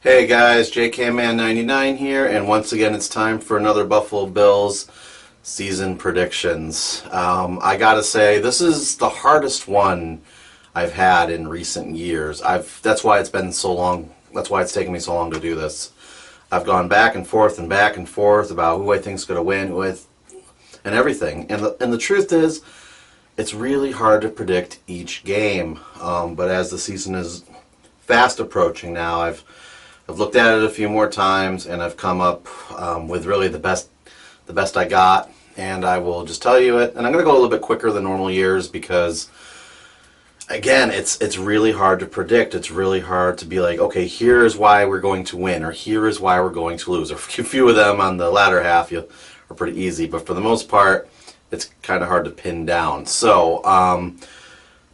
Hey guys, JKMan99 here, and once again it's time for another Buffalo Bills season predictions. I gotta say, this is the hardest one I've had in recent years. That's why it's been so long. That's why it's taken me so long to do this. I've gone back and forth about who I think's gonna win with and everything. And the truth is, it's really hard to predict each game. But as the season is fast approaching now, I've looked at it a few more times, and I've come up with really the best I got, and I will just tell you it. And I'm going to go a little bit quicker than normal years because, again, it's really hard to predict. It's really hard to be like, okay, here's why we're going to win, or here is why we're going to lose. Or a few of them on the latter half are pretty easy, but for the most part, it's kind of hard to pin down. So,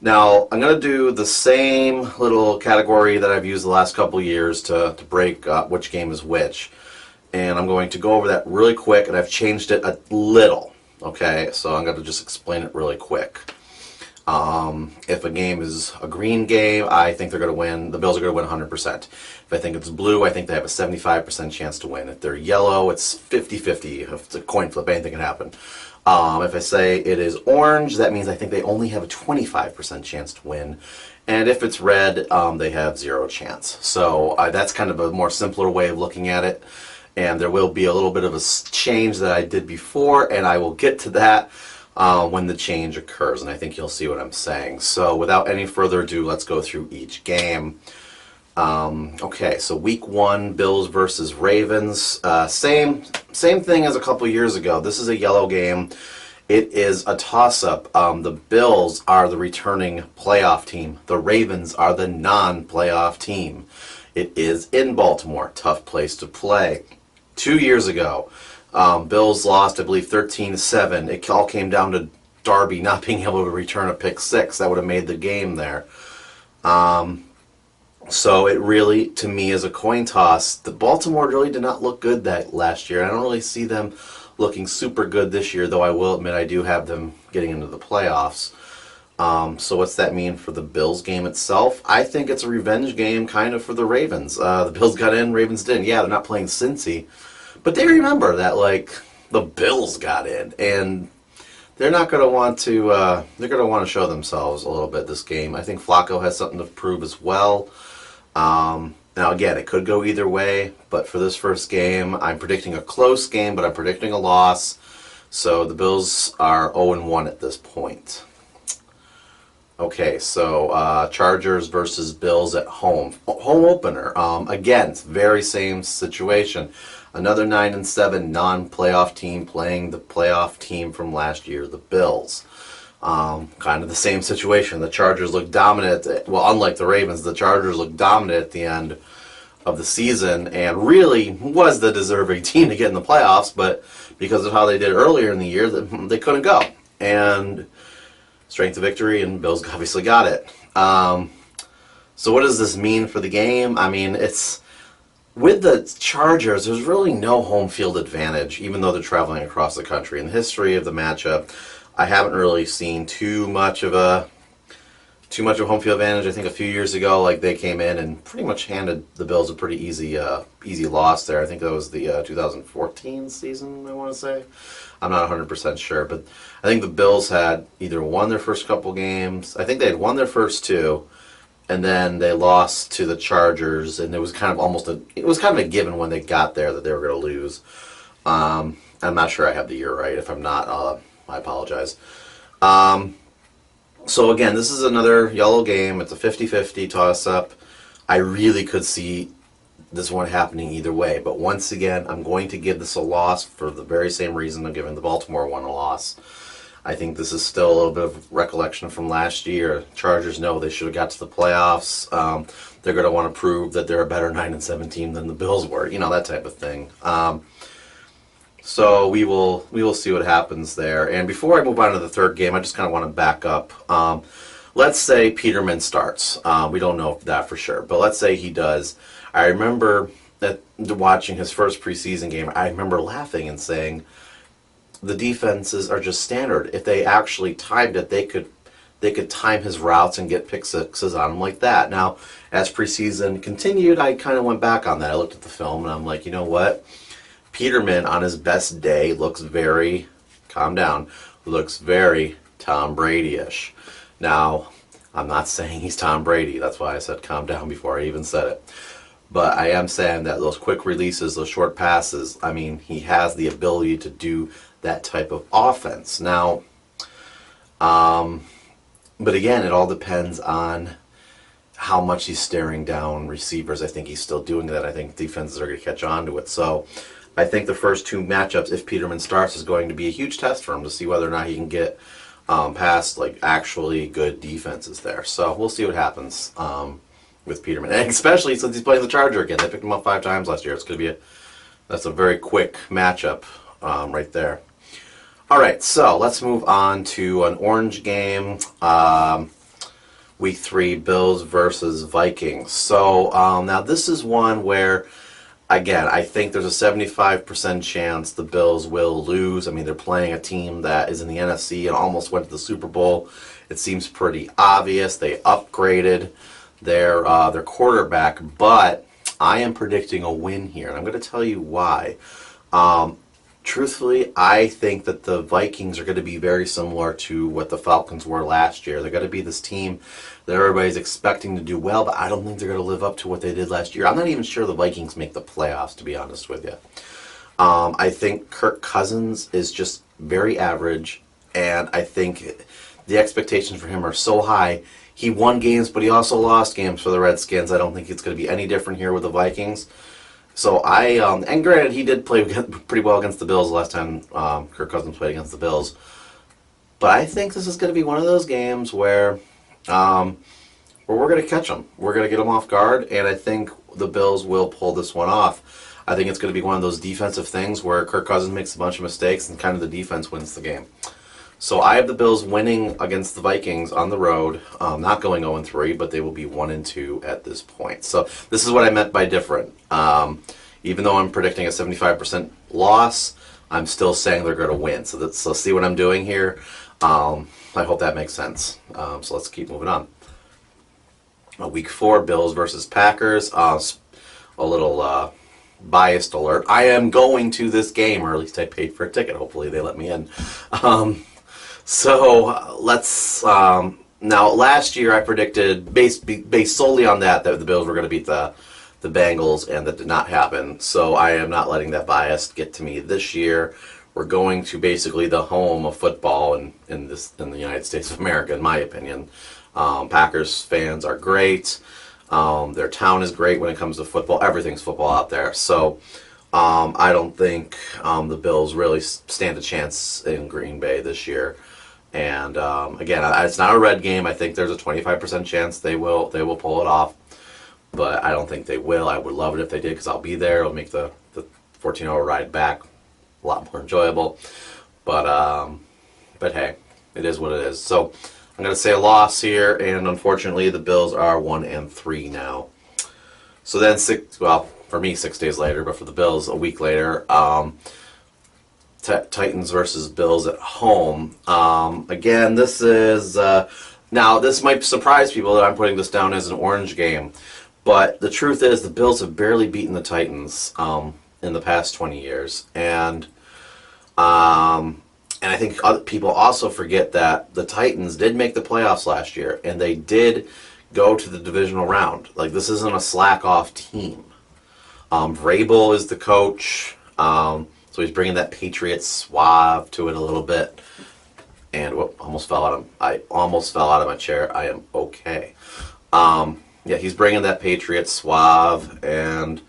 now, I'm going to do the same little category that I've used the last couple years to break which game is which. And I'm going to go over that really quick, and I've changed it a little. Okay, so I'm going to just explain it really quick. If a game is a green game, I think they're going to win. The Bills are going to win 100%. If I think it's blue, I think they have a 75% chance to win. If they're yellow, it's 50-50. If it's a coin flip, anything can happen. If I say it is orange, that means I think they only have a 25% chance to win. And if it's red, they have 0 chance. So that's kind of a more simpler way of looking at it. And there will be a little bit of a change that I did before, and I will get to that when the change occurs. And I think you'll see what I'm saying. So without any further ado, let's go through each game. Okay, so week 1, Bills versus Ravens. Same thing as a couple years ago. This is a yellow game. It is a toss-up. The Bills are the returning playoff team. The Ravens are the non-playoff team. It is in Baltimore. Tough place to play. 2 years ago, Bills lost, I believe, 13-7. It all came down to Darby not being able to return a pick 6. That would have made the game there. So it really, to me, is a coin toss. The Baltimore really did not look good that last year. I don't really see them looking super good this year, though I will admit I do have them getting into the playoffs. So what's that mean for the Bills game itself? I think it's a revenge game kind of for the Ravens. The Bills got in, Ravens didn't. Yeah, they're not playing Cincy, but they remember that, like, the Bills got in, and they're not going to want to, they're going to want to show themselves a little bit this game. I think Flacco has something to prove as well. Now again, it could go either way, but for this first game, I'm predicting a close game, but I'm predicting a loss. So the Bills are 0-1 at this point. Okay, so Chargers versus Bills at home. Home opener. Again, it's very same situation. Another 9-7 non-playoff team playing the playoff team from last year, the Bills. Kind of the same situation. The Chargers look dominant. Well, unlike the Ravens, the Chargers look dominant at the end of the season and really was the deserving team to get in the playoffs, but because of how they did earlier in the year, they couldn't go. And strength of victory, and Bills obviously got it. So what does this mean for the game? I mean, it's with the Chargers, there's really no home field advantage, even though they're traveling across the country. In the history of the matchup, I haven't really seen too much of home field advantage. I think a few years ago, like, they came in and pretty much handed the Bills a pretty easy loss there. I think that was the 2014 season, I want to say. I'm not 100% sure, but I think the Bills had either won their first couple games. I think they had won their first 2, and then they lost to the Chargers, and it was kind of a given when they got there that they were going to lose. I'm not sure I have the year right. If I'm not, I apologize. So again, this is another yellow game. It's a 50-50 toss-up. I really could see this one happening either way. But once again, I'm going to give this a loss for the very same reason I'm giving the Baltimore one a loss. I think this is still a little bit of recollection from last year. Chargers know they should have got to the playoffs. They're going to want to prove that they're a better 9-7 team than the Bills were. You know, that type of thing. So we will see what happens there. And before I move on to the third game, I just kind of want to back up. Let's say Peterman starts. We don't know that for sure, but let's say he does. I remember that watching his first preseason game, I remember laughing and saying, the defenses are just standard. If they actually timed it, they they could time his routes and get pick sixes on him like that. Now, as preseason continued, I kind of went back on that. I looked at the film and I'm like, you know what? Peterman on his best day looks very, calm down, looks very Tom Brady-ish. Now, I'm not saying he's Tom Brady. That's why I said calm down before I even said it. But I am saying that those quick releases, those short passes, I mean, he has the ability to do that type of offense. Now, but again, it all depends on how much he's staring down receivers. I think he's still doing that. I think defenses are going to catch on to it. So I think the first two matchups, if Peterman starts, is going to be a huge test for him to see whether or not he can get past like actually good defenses there. So we'll see what happens with Peterman, and especially since he's playing the Charger again. They picked him up 5 times last year. It's going to be that's a very quick matchup right there. All right, so let's move on to an orange game. Week 3, Bills versus Vikings. So now this is one where, again, I think there's a 75% chance the Bills will lose. I mean, they're playing a team that is in the NFC and almost went to the Super Bowl. It seems pretty obvious. They upgraded their quarterback, but I am predicting a win here, and I'm going to tell you why. Truthfully, I think that the Vikings are going to be very similar to what the Falcons were last year. They're going to be this team that everybody's expecting to do well, but I don't think they're going to live up to what they did last year. I'm not even sure the Vikings make the playoffs, to be honest with you. I think Kirk Cousins is just very average, and I think the expectations for him are so high. He won games, but he also lost games for the Redskins. I don't think it's going to be any different here with the Vikings. So and granted, he did play pretty well against the Bills last time Kirk Cousins played against the Bills. But I think this is going to be one of those games where we're going to catch them. We're going to get them off guard, and I think the Bills will pull this one off. I think it's going to be one of those defensive things where Kirk Cousins makes a bunch of mistakes and kind of the defense wins the game. So I have the Bills winning against the Vikings on the road, not going 0-3, but they will be 1-2 at this point. So this is what I meant by different. Even though I'm predicting a 75% loss, I'm still saying they're going to win. So see what I'm doing here. I hope that makes sense. So let's keep moving on. Week 4, Bills versus Packers. A little biased alert. I am going to this game, or at least I paid for a ticket. Hopefully they let me in. So let's now. Last year I predicted based solely on that the Bills were going to beat the Bengals, and that did not happen. So I am not letting that bias get to me this year. We're going to basically the home of football in the United States of America, in my opinion. Packers fans are great. Their town is great when it comes to football. Everything's football out there. So I don't think the Bills really stand a chance in Green Bay this year. And again, it's not a red game. I think there's a 25% chance they will pull it off, but I don't think they will. I would love it if they did, because I'll be there. It'll make the 14-hour ride back a lot more enjoyable. But hey, it is what it is. So I'm going to say a loss here, and unfortunately the Bills are 1-3 now. So then for me 6 days later, but for the Bills a week later, Titans versus Bills at home. Again, this is now this might surprise people that I'm putting this down as an orange game, but the truth is the Bills have barely beaten the Titans in the past 20 years, and I think other people also forget that the Titans did make the playoffs last year, and they did go to the divisional round. Like, this isn't a slack-off team. Vrabel is the coach, so he's bringing that Patriots suave to it a little bit. And I almost fell out of my chair. I am okay. Yeah, he's bringing that Patriots suave, and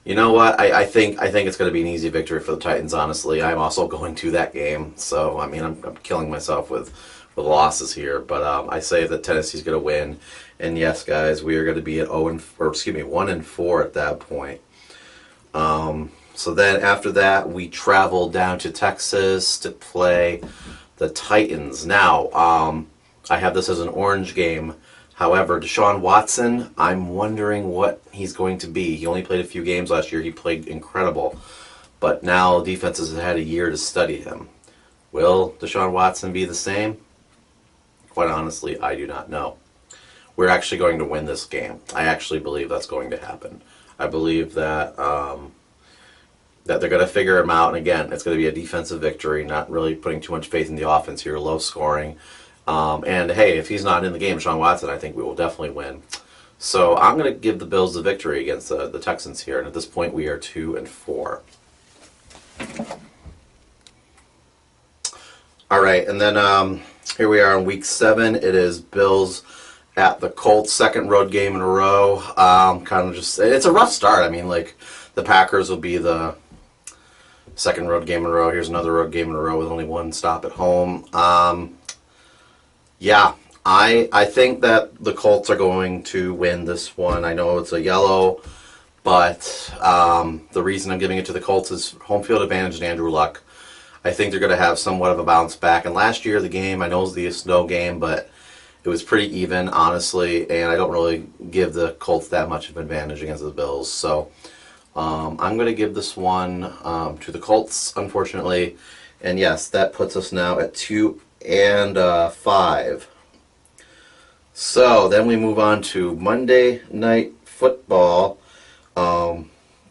you know what? I think it's going to be an easy victory for the Titans. Honestly, I'm also going to that game. So I mean, I'm killing myself with losses here, but I say that Tennessee's going to win. And yes, guys, we are going to be at 1-4 at that point. So then after that, we travel down to Texas to play the Titans. Now, I have this as an orange game. However, Deshaun Watson, I'm wondering what he's going to be. He only played a few games last year. He played incredible. But now defenses have had a year to study him. Will Deshaun Watson be the same? Quite honestly, I do not know. We're actually going to win this game. I actually believe that's going to happen. I believe that that they're going to figure him out. And again, it's going to be a defensive victory, not really putting too much faith in the offense here, low scoring. And hey, if he's not in the game, Deshaun Watson, I think we will definitely win. So I'm going to give the Bills the victory against the Texans here. And at this point, we are 2-4. All right, and then here we are in Week 7. It is Bills at the Colts, second road game in a row. Kind of just, it's a rough start. I mean, like, the Packers will be the second road game in a row. Here's another road game in a row with only one stop at home. Yeah, I think that the Colts are going to win this one. I know it's a yellow, but the reason I'm giving it to the Colts is home field advantage and Andrew Luck. I think they're going to have somewhat of a bounce back. And last year, the game, I know it was the snow game, but it was pretty even, honestly, and I don't really give the Colts that much of an advantage against the Bills. So I'm going to give this one to the Colts, unfortunately. And yes, that puts us now at 2-5. So then we move on to Monday Night Football.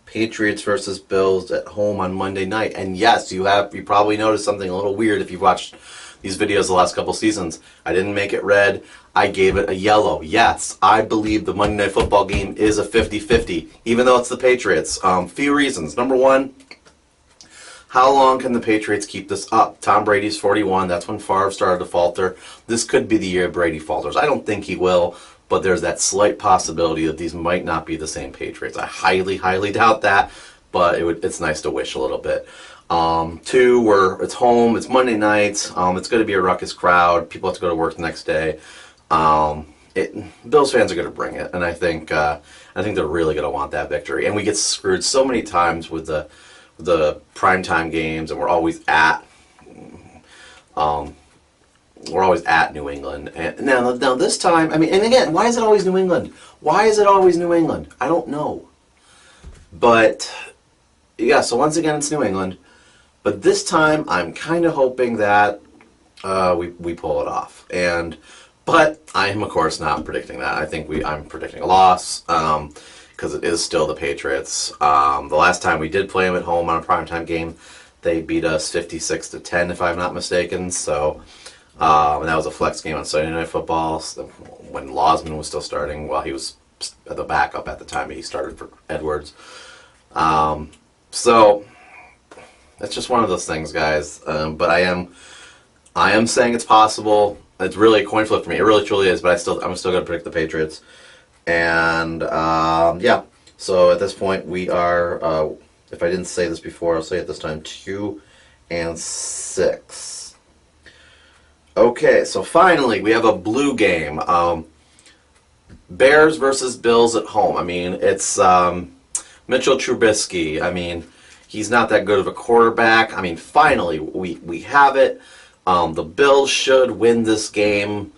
Patriots versus Bills at home on Monday night. And yes, you probably noticed something a little weird if you've watched these videos the last couple seasons. I didn't make it red. I gave it a yellow. Yes, I believe the Monday Night Football game is a 50-50, even though it's the Patriots. Few reasons. Number one, how long can the Patriots keep this up? Tom Brady's 41. That's when Favre started to falter. This could be the year Brady falters. I don't think he will, but there's that slight possibility that these might not be the same Patriots. I highly, highly doubt that, but it's nice to wish a little bit. Two, it's home, it's Monday night, it's going to be a ruckus crowd, people have to go to work the next day. Bills fans are going to bring it, and I think they're really going to want that victory. And we get screwed so many times with the primetime games, and we're always at New England. And now this time, I mean, and again, why is it always New England? Why is it always New England? I don't know. But yeah, so once again, it's New England. But this time, I'm kind of hoping that we pull it off. But I am, of course, not predicting that. I think I'm predicting a loss because it is still the Patriots. The last time we did play them at home on a primetime game, they beat us 56-10, if I'm not mistaken. So, and that was a flex game on Sunday Night Football when Losman was still starting while he was the backup at the time he started for Edwards. So it's just one of those things, guys. But I am saying it's possible. It's really a coin flip for me. It really truly is. But I'm still going to predict the Patriots. And yeah. So at this point we are. If I didn't say this before, I'll say it this time. 2-6. Okay. So finally we have a blue game. Bears versus Bills at home. I mean, it's Mitchell Trubisky. I mean, he's not that good of a quarterback. I mean, finally, we have it. The Bills should win this game.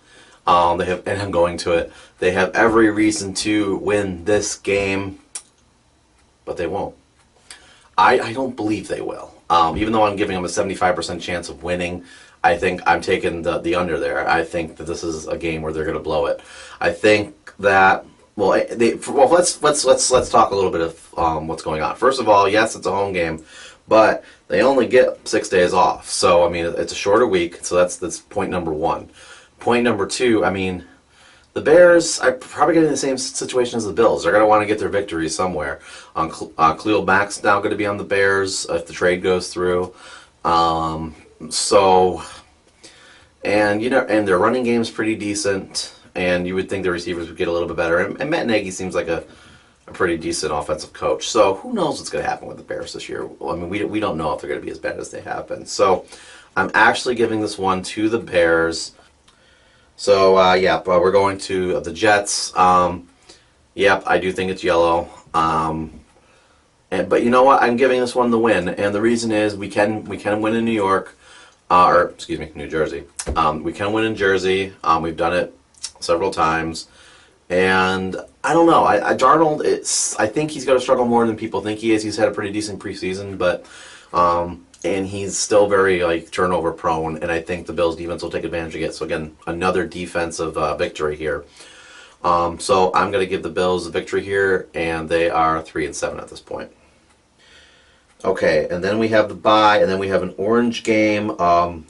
And I'm going to it. They have every reason to win this game, but they won't. I don't believe they will. Even though I'm giving them a 75% chance of winning, I think I'm taking the under there. I think that this is a game where they're going to blow it. I think that let's talk a little bit of what's going on. First of all, yes, it's a home game, but they only get 6 days off. So I mean, it's a shorter week. So that's point number one. Point number two, I mean, the Bears are probably getting the same situation as the Bills. They're going to want to get their victory somewhere. Khalil Mack's now going to be on the Bears if the trade goes through. So, and their running game's pretty decent. And you would think the receivers would get a little bit better. And Matt Nagy seems like a pretty decent offensive coach. So who knows what's going to happen with the Bears this year? Well, I mean, we don't know if they're going to be as bad as they have been. So I'm actually giving this one to the Bears. So, yeah, we're going to the Jets. Yep, I do think it's yellow. But you know what? I'm giving this one the win. And the reason is we can win in New York. New Jersey. We can win in Jersey. We've done it several times. And I don't know. Darnold, I think he's going to struggle more than people think he is. He's had a pretty decent preseason, but and he's still very like turnover prone, and I think the Bills defense will take advantage of it. So again, another defensive victory here. So I'm going to give the Bills a victory here, and they are 3-7 at this point. Okay, and then we have the bye, and then we have an orange game,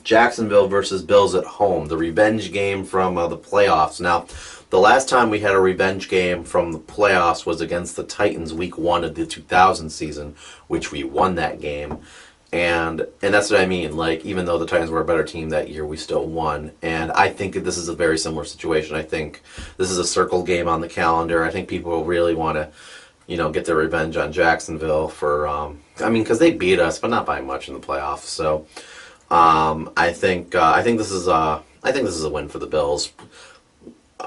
Jacksonville versus Bills at home, the revenge game from the playoffs. Now, the last time we had a revenge game from the playoffs was against the Titans week 1 of the 2000 season, which we won that game. And that's what I mean. Like, even though the Titans were a better team that year, we still won. And I think that this is a very similar situation. I think this is a circled game on the calendar. I think people will really want to, get their revenge on Jacksonville for, because they beat us, but not by much in the playoffs. So, I think this is a win for the Bills,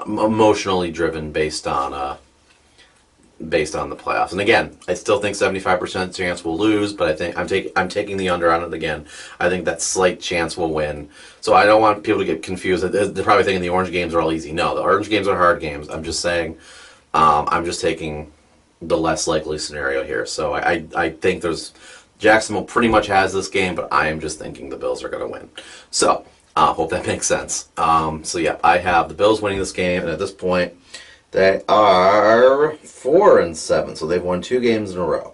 emotionally driven based on the playoffs. And again, I still think 75% chance we'll lose, but I think I'm taking the under on it again. I think that slight chance we'll win. So I don't want people to get confused. They're probably thinking the orange games are all easy. No, the orange games are hard games. I'm just saying, I'm just taking the less likely scenario here. So I think Jacksonville pretty much has this game, but I am just thinking the Bills are going to win. So hope that makes sense. So yeah, I have the Bills winning this game, and at this point, they are 4-7, so they've won 2 games in a row.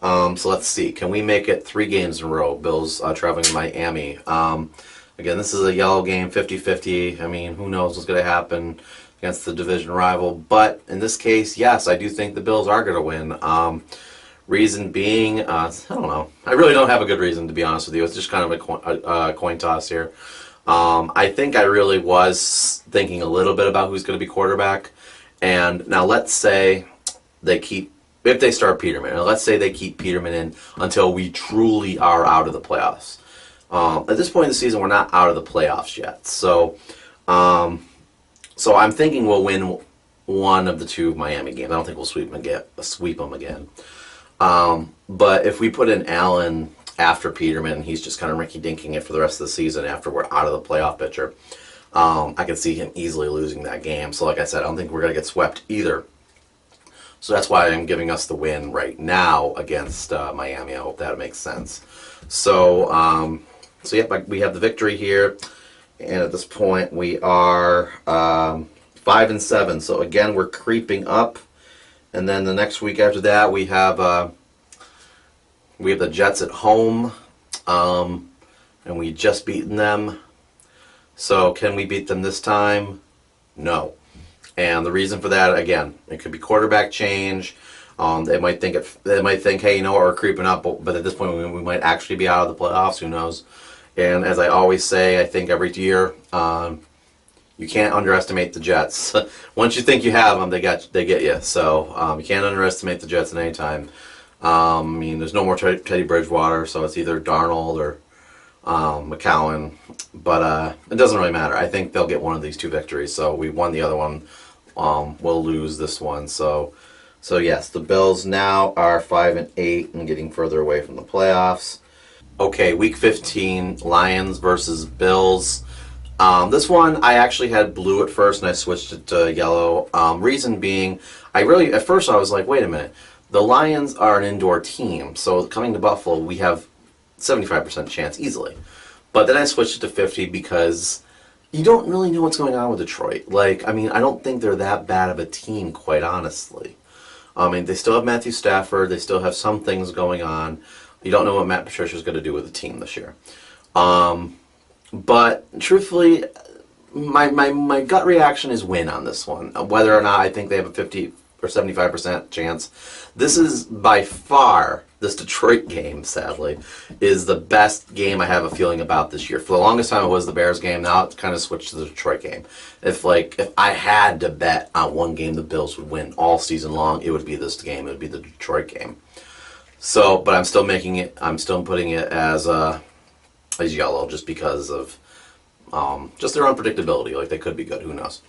So let's see, can we make it 3 games in a row? Bills traveling to Miami. Again, this is a yellow game, 50-50. I mean, who knows what's going to happen against the division rival. But in this case, yes, I do think the Bills are going to win. Reason being, I don't know. I really don't have a good reason, to be honest with you. It's just kind of a coin toss here. I think I really was thinking a little bit about who's going to be quarterback. And now let's say if they start Peterman, and let's say they keep Peterman in until we truly are out of the playoffs. At this point in the season, we're not out of the playoffs yet. So I'm thinking we'll win one of the 2 Miami games. I don't think we'll sweep them again. But if we put in Allen after Peterman, he's just kind of rinky-dinking it for the rest of the season after we're out of the playoff picture. I could see him easily losing that game. So like I said, I don't think we're going to get swept either. So that's why I'm giving us the win right now against Miami. I hope that makes sense. So yeah, we have the victory here. And at this point, we are 5-7. So again, we're creeping up. And then the next week after that, we have the Jets at home. And we just beaten them. So can we beat them this time? No. And the reason for that, again, it could be quarterback change. They might think, hey, you know what, we're creeping up, but at this point we might actually be out of the playoffs. Who knows? And as I always say, I think every year, you can't underestimate the Jets. Once you think you have them, they get you. So you can't underestimate the Jets at any time. There's no more Teddy Bridgewater, so it's either Darnold or mccown, but it doesn't really matter. I think they'll get one of these 2 victories. So we won the other one. We'll lose this one. So yes, the Bills now are 5-8 and getting further away from the playoffs. Okay, week 15, Lions versus Bills. This one I actually had blue at first and I switched it to yellow. Reason being, at first I was like, wait a minute, the Lions are an indoor team, so coming to Buffalo we have 75% chance easily. But then I switched it to 50 because you don't really know what's going on with Detroit. I don't think they're that bad of a team, quite honestly. They still have Matthew Stafford. They still have some things going on. You don't know what Matt Patricia is going to do with the team this year. But truthfully, my gut reaction is win on this one. Whether or not I think they have a 50 or 75% chance. This is by far, this Detroit game, sadly, is the best game I have a feeling about this year. For the longest time it was the Bears game. Now it's kind of switched to the Detroit game. If I had to bet on one game the Bills would win all season long, it would be this game. It would be the Detroit game. So, but I'm still putting it as yellow just because of just their unpredictability. They could be good, who knows.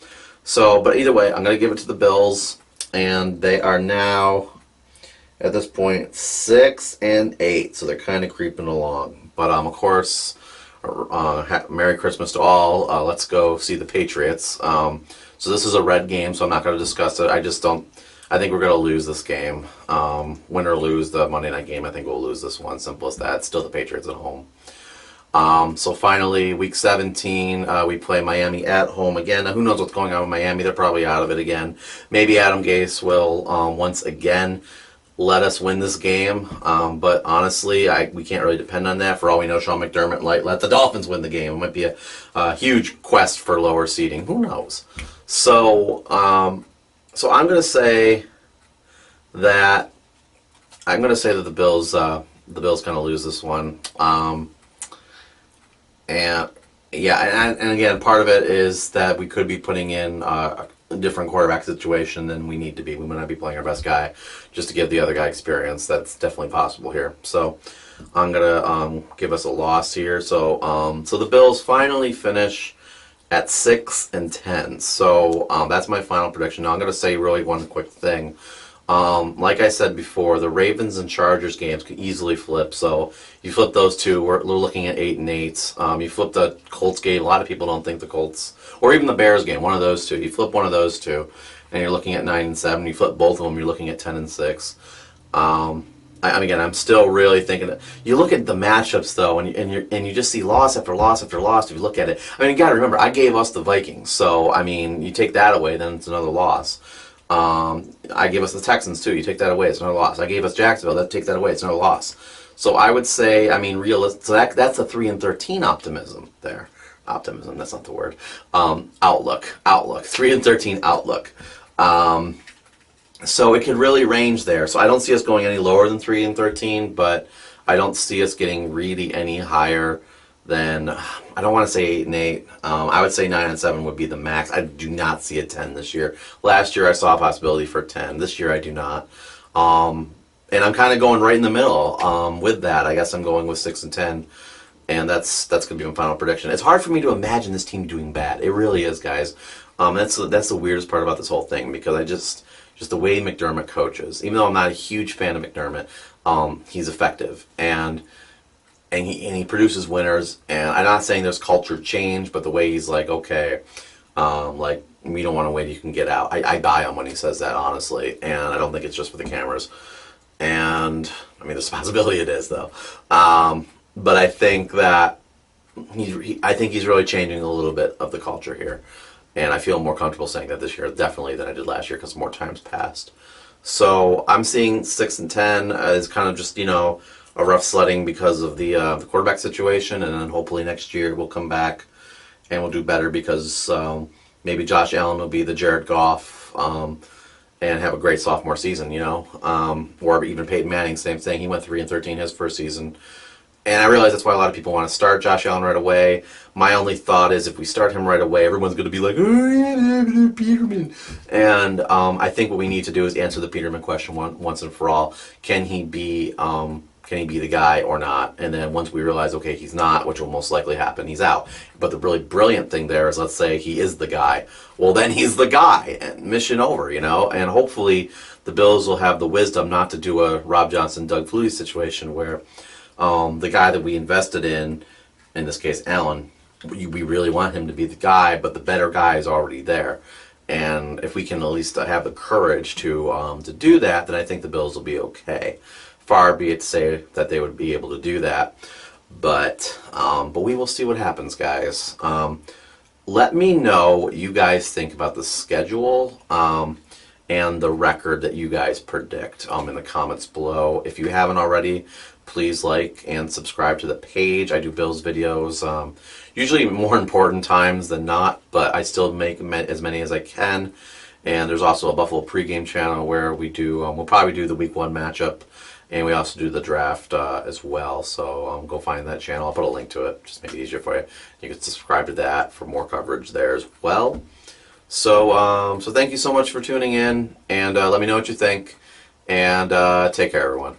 So, but either way, I'm going to give it to the Bills, and they are now, at this point, 6-8, so they're kind of creeping along. But of course, Merry Christmas to all. Let's go see the Patriots. So this is a red game, so I'm not going to discuss it. I just don't. I think we're going to lose this game. Win or lose the Monday night game, I think we'll lose this one. Simple as that. Still the Patriots at home. So finally, week 17, we play Miami at home again. Now, who knows what's going on with Miami? They're probably out of it again. Maybe Adam Gase will once again let us win this game. But honestly, we can't really depend on that. For all we know, Sean McDermott might let the Dolphins win the game. It might be a huge quest for lower seeding. Who knows? So, so I'm going to say that the Bills kind of lose this one. And yeah, and again, part of it is that we could be putting in a different quarterback situation than we need to be. We might not be playing our best guy just to give the other guy experience. That's definitely possible here. So I'm gonna give us a loss here. So so the Bills finally finish at 6-10. So that's my final prediction. Now I'm gonna say really one quick thing. Like I said before, the Ravens and Chargers games could easily flip. So you flip those two, we're looking at 8-8. You flip the Colts game. A lot of people don't think the Colts, or even the Bears game, one of those two. You flip one of those two, and you're looking at 9-7. You flip both of them, you're looking at 10-6. Again, I'm still really thinking that you look at the matchups though, and you just see loss after loss after loss. If you look at it, I mean, you got to remember, I gave us the Vikings, so I mean, you take that away, then it's another loss. I gave us the Texans too. You take that away, it's another loss. I gave us Jacksonville. Take that away, it's another loss. So I would say, I mean, so that's a 3-13 optimism there. Optimism, that's not the word. Outlook. 3-13 outlook. So it could really range there. So I don't see us going any lower than 3-13, but I don't see us getting really any higher than, I don't want to say 8-8. I would say 9-7 would be the max. I do not see a 10 this year. Last year I saw a possibility for 10. This year I do not. And I'm kind of going right in the middle with that. I guess I'm going with 6-10. And that's going to be my final prediction. It's hard for me to imagine this team doing bad. It really is, guys. That's the weirdest part about this whole thing, because I just the way McDermott coaches. Even though I'm not a huge fan of McDermott, he's effective and he produces winners. And I'm not saying there's culture change, but the way he's like, okay, like, we don't want to win, you can get out. I buy him when he says that, honestly, and I don't think it's just for the cameras. And I mean, there's a possibility it is though. But I think that I think he's really changing a little bit of the culture here. And I feel more comfortable saying that this year, definitely, than I did last year, because more times passed. So I'm seeing 6-10 as kind of just, a rough sledding because of the quarterback situation. And then hopefully next year we'll come back and we'll do better, because maybe Josh Allen will be the Jared Goff and have a great sophomore season, or even Peyton Manning, same thing. He went 3-13 his first season. And I realize that's why a lot of people want to start Josh Allen right away. My only thought is, if we start him right away, everyone's going to be like, oh, yeah, Peterman. And I think what we need to do is answer the Peterman question once and for all. Can he be the guy or not? And then once we realize, okay, he's not, which will most likely happen, he's out. But the really brilliant thing there is, let's say he is the guy. Well, then he's the guy, and mission over, And hopefully the Bills will have the wisdom not to do a Rob Johnson, Doug Flutie situation where the guy that we invested in this case, Allen, we really want him to be the guy, but the better guy is already there. And if we can at least have the courage to do that, then I think the Bills will be okay. Far be it to say that they would be able to do that, but we will see what happens, guys. Let me know what you guys think about the schedule and the record that you guys predict in the comments below. If you haven't already, please like and subscribe to the page. I do Bills videos, usually more important times than not, but I still make as many as I can. And there's also a Buffalo Pregame channel where we do, we'll probably do the Week 1 matchup, and we also do the draft as well. So go find that channel. I'll put a link to it, just make it easier for you. You can subscribe to that for more coverage there as well. So, so thank you so much for tuning in, and let me know what you think, and take care, everyone.